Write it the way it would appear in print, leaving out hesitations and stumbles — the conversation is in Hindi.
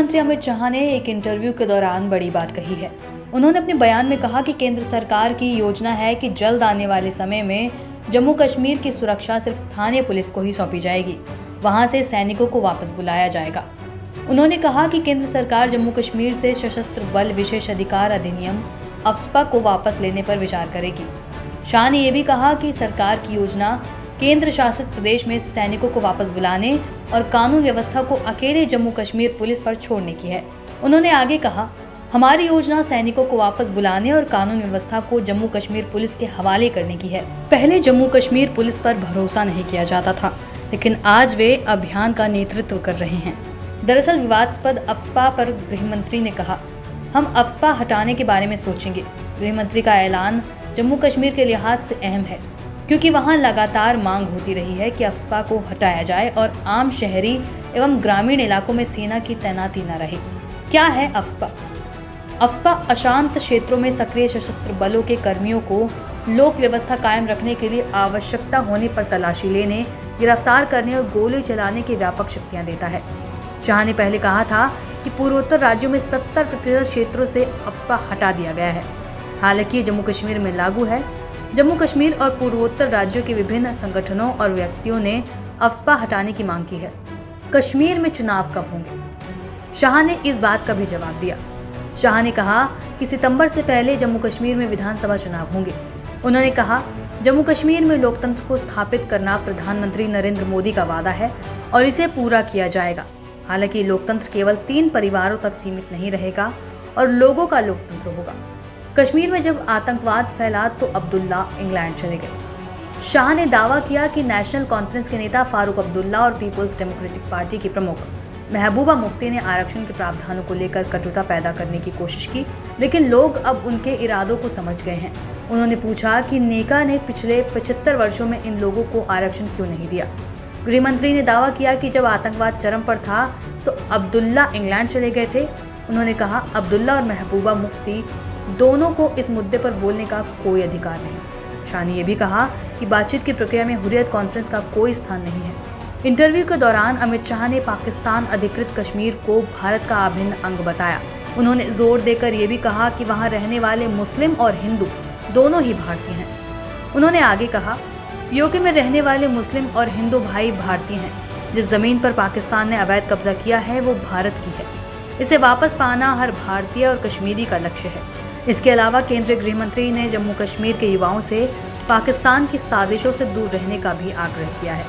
मंत्री अमित शाह ने एक इंटरव्यू के दौरान बड़ी बात कही है। उन्होंने अपने बयान में कहा कि केंद्र सरकार की योजना है कि जल्द आने वाले समय में जम्मू कश्मीर की सुरक्षा सिर्फ स्थानीय पुलिस को ही सौंपी जाएगी, वहां से सैनिकों को वापस बुलाया जाएगा। उन्होंने कहा कि केंद्र सरकार जम्मू कश्मीर से सशस्त्र बल विशेष अधिकार अधिनियम अफ्स्पा को वापस लेने पर विचार करेगी। शाह ने यह भी कहा कि सरकार की योजना केंद्र शासित प्रदेश में सैनिकों को वापस बुलाने और कानून व्यवस्था को अकेले जम्मू कश्मीर पुलिस पर छोड़ने की है। उन्होंने आगे कहा, हमारी योजना सैनिकों को वापस बुलाने और कानून व्यवस्था को जम्मू कश्मीर पुलिस के हवाले करने की है। पहले जम्मू कश्मीर पुलिस पर भरोसा नहीं किया जाता था, लेकिन आज वे अभियान का नेतृत्व कर रहे हैं। दरअसल विवादास्पद अफ्स्पा पर गृह मंत्री ने कहा, हम अफ्स्पा हटाने के बारे में सोचेंगे। गृह मंत्री का ऐलान जम्मू कश्मीर के लिहाज से अहम है, क्योंकि वहां लगातार मांग होती रही है कि अफ्स्पा को हटाया जाए और आम शहरी एवं ग्रामीण इलाकों में सेना की तैनाती न रहे। क्या है अफ्स्पा? अफ्स्पा अशांत क्षेत्रों में सक्रिय सशस्त्र बलों के कर्मियों को लोक व्यवस्था कायम रखने के लिए आवश्यकता होने पर तलाशी लेने, गिरफ्तार करने और गोली चलाने की व्यापक शक्तियां देता है। शाह ने पहले कहा था कि पूर्वोत्तर राज्यों में 70% क्षेत्रों से अफ्स्पा हटा दिया गया है। हालांकि जम्मू कश्मीर में लागू है। जम्मू कश्मीर और पूर्वोत्तर राज्यों के विभिन्न संगठनों और व्यक्तियों ने अफ्स्पा हटाने की मांग की है। कश्मीर में चुनाव कब होंगे? शाह ने इस बात का भी जवाब दिया। शाह ने कहा कि सितंबर से पहले जम्मू कश्मीर में विधानसभा चुनाव होंगे। उन्होंने कहा, जम्मू कश्मीर में लोकतंत्र को स्थापित करना प्रधानमंत्री नरेंद्र मोदी का वादा है और इसे पूरा किया जाएगा। हालांकि लोकतंत्र केवल 3 परिवारों तक सीमित नहीं रहेगा और लोगों का लोकतंत्र होगा। कश्मीर में जब आतंकवाद फैला तो अब्दुल्ला इंग्लैंड चले गए। शाह ने दावा किया कि नेशनल कॉन्फ्रेंस के नेता फारूक अब्दुल्ला और पीपुल्स डेमोक्रेटिक पार्टी की प्रमुख महबूबा मुफ्ती ने आरक्षण के प्रावधानों को लेकर कटुता पैदा करने की कोशिश की, लेकिन लोग अब उनके इरादों को समझ गए हैं। उन्होंने पूछा कि नेका ने पिछले 75 वर्षों में इन लोगों को आरक्षण क्यों नहीं दिया। गृह मंत्री ने दावा किया कि जब आतंकवाद चरम पर था तो अब्दुल्ला इंग्लैंड चले गए थे। उन्होंने कहा, अब्दुल्ला और महबूबा मुफ्ती दोनों को इस मुद्दे पर बोलने का कोई अधिकार नहीं। शाह ने यह भी कहा कि बातचीत की प्रक्रिया में हुर्रियत कॉन्फ्रेंस का कोई स्थान नहीं है। इंटरव्यू के दौरान अमित शाह ने पाकिस्तान अधिकृत कश्मीर को भारत का अभिन्न अंग बताया। उन्होंने जोर देकर यह भी कहा कि वहां रहने वाले मुस्लिम और हिंदू दोनों ही भारतीय हैं। उन्होंने आगे कहा, यूके में रहने वाले मुस्लिम और हिंदू भाई भारतीय हैं। जिस जमीन पर पाकिस्तान ने अवैध कब्जा किया है वो भारत की है। इसे वापस पाना हर भारतीय और कश्मीरी का लक्ष्य है। इसके अलावा केंद्रीय गृह मंत्री ने जम्मू कश्मीर के युवाओं से पाकिस्तान की साजिशों से दूर रहने का भी आग्रह किया है।